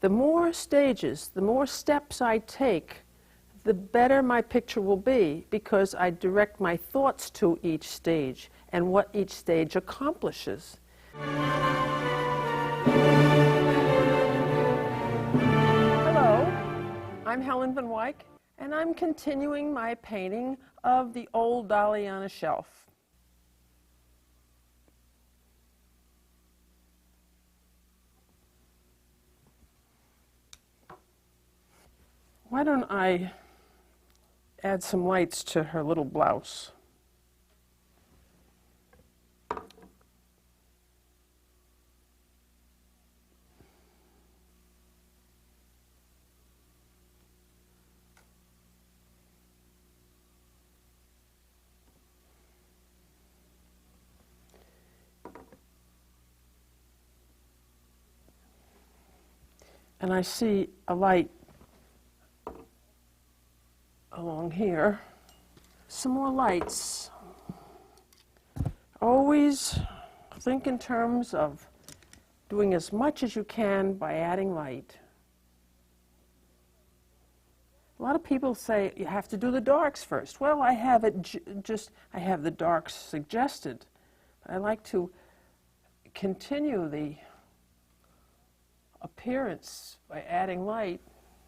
The more stages, the more steps I take, the better my picture will be, because I direct my thoughts to each stage and what each stage accomplishes. Hello, I'm Helen Van Wyck, and I'm continuing my painting of the old dolly on a shelf. Why don't I add some lights to her little blouse? And I see a light along here. Some more lights. Always think in terms of doing as much as you can by adding light. A lot of people say you have to do the darks first. Well, I have it I have the darks suggested. But I like to continue the appearance by adding light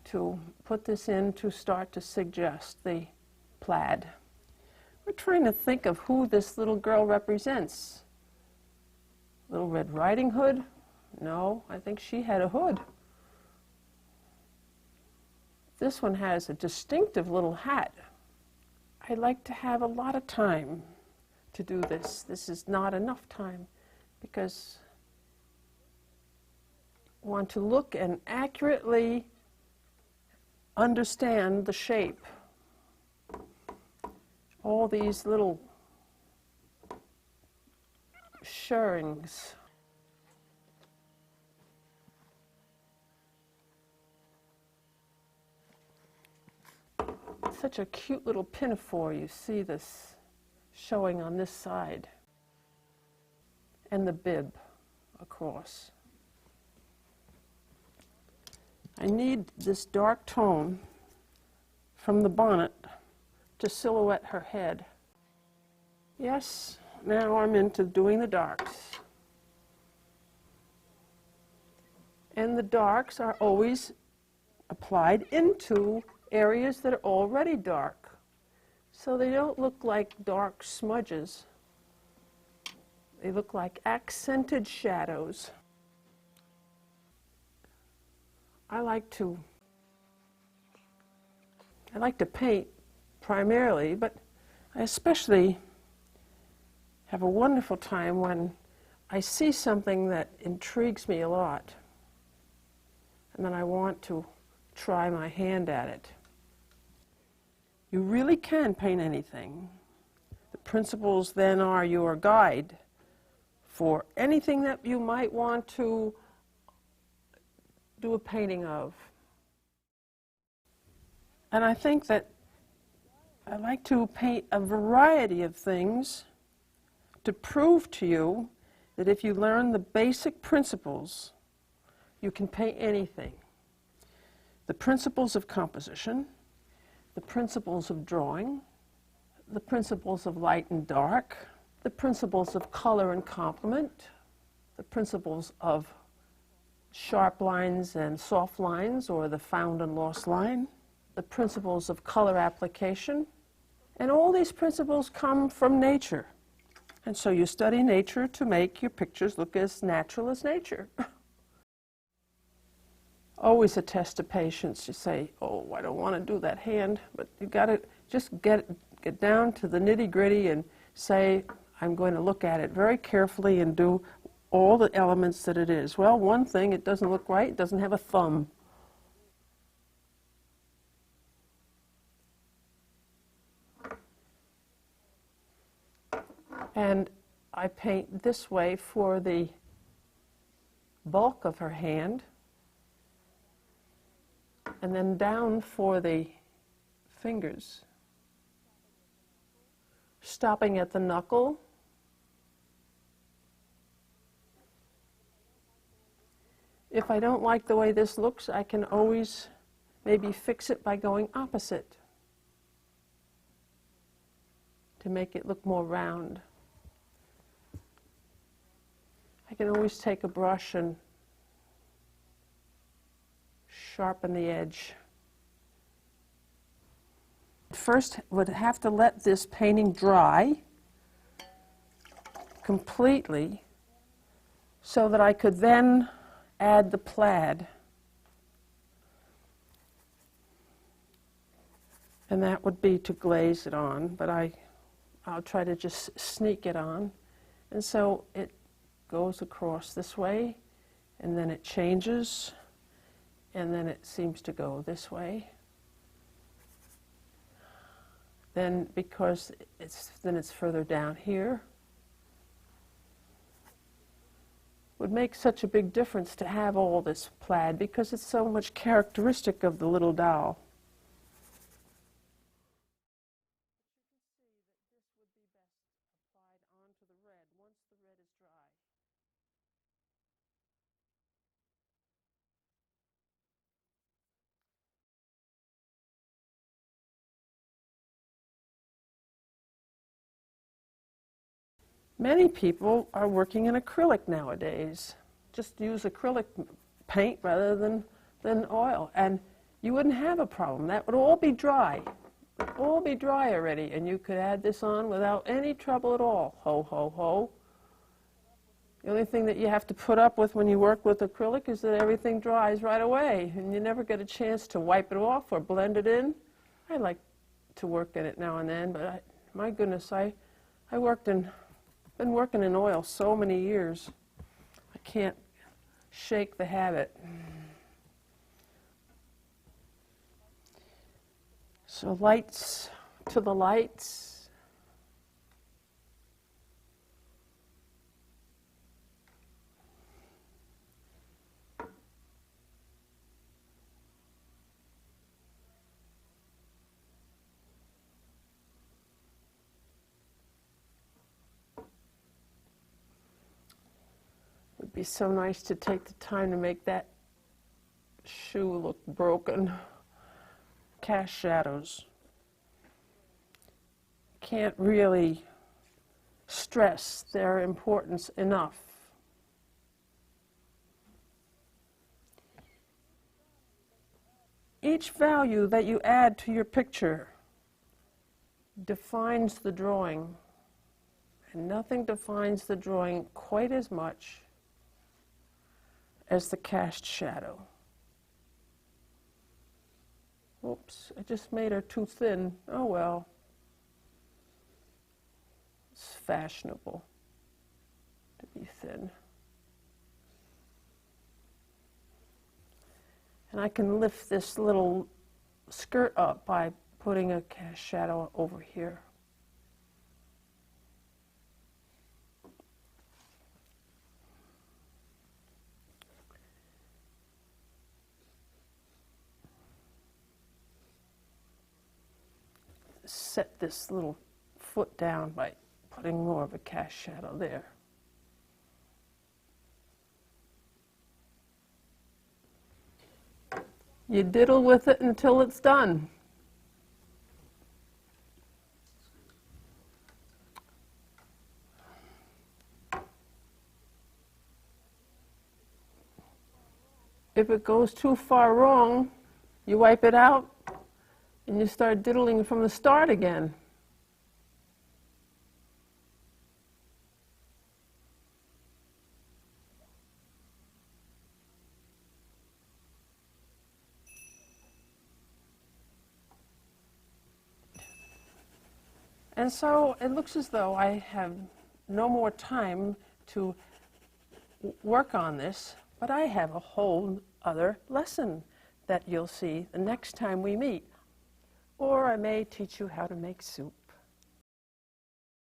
to put this in to start to suggest the plaid. We're trying to think of who this little girl represents. Little Red Riding Hood? No, I think she had a hood. This one has a distinctive little hat. I like to have a lot of time to do this. This is not enough time because I want to look and accurately understand the shape. All these little shirrings. Such a cute little pinafore. You see this showing on this side. And the bib across. I need this dark tone from the bonnet to silhouette her head. Yes, now I'm into doing the darks. And the darks are always applied into areas that are already dark, so they don't look like dark smudges. They look like accented shadows. I like to paint primarily, but I especially have a wonderful time when I see something that intrigues me a lot, and then I want to try my hand at it. You really can paint anything. The principles then are your guide for anything that you might want to do a painting of. And I think that I like to paint a variety of things to prove to you that if you learn the basic principles, you can paint anything. The principles of composition, the principles of drawing, the principles of light and dark, the principles of color and complement, the principles of sharp lines and soft lines, or the found and lost line, the principles of color application, and all these principles come from nature. And so you study nature to make your pictures look as natural as nature. Always a test of patience. You say, oh, I don't want to do that hand, but you got to just get down to the nitty-gritty and say, I'm going to look at it very carefully and do all the elements that it is. Well, one thing, it doesn't look right, it doesn't have a thumb. And I paint this way for the bulk of her hand, and then down for the fingers, stopping at the knuckle, If I don't like the way this looks, I can always maybe fix it by going opposite to make it look more round. I can always take a brush and sharpen the edge. First, would have to let this painting dry completely so that I could then add the plaid. And that would be to glaze it on, but I'll try to just sneak it on. And so it goes across this way, and then it changes, and then it seems to go this way. Then, because it's further down here, would make such a big difference to have all this plaid because it's so much characteristic of the little doll. Many people are working in acrylic nowadays. Just use acrylic paint rather than oil, and you wouldn't have a problem. That would all be dry. It would all be dry already, and you could add this on without any trouble at all. Ho, ho, ho. The only thing that you have to put up with when you work with acrylic is that everything dries right away, and you never get a chance to wipe it off or blend it in. I like to work in it now and then, but my goodness, been working in oil so many years, I can't shake the habit. So lights to the lights. It'd be so nice to take the time to make that shoe look broken. Cast shadows. Can't really stress their importance enough. Each value that you add to your picture defines the drawing, and nothing defines the drawing quite as much as the cast shadow. Oops, I just made her too thin. Oh well. It's fashionable to be thin. And I can lift this little skirt up by putting a cast shadow over here. Set this little foot down by putting more of a cast shadow there. You diddle with it until it's done. If it goes too far wrong, you wipe it out and you start diddling from the start again. And so it looks as though I have no more time to work on this, but I have a whole other lesson that you'll see the next time we meet. Or I may teach you how to make soup.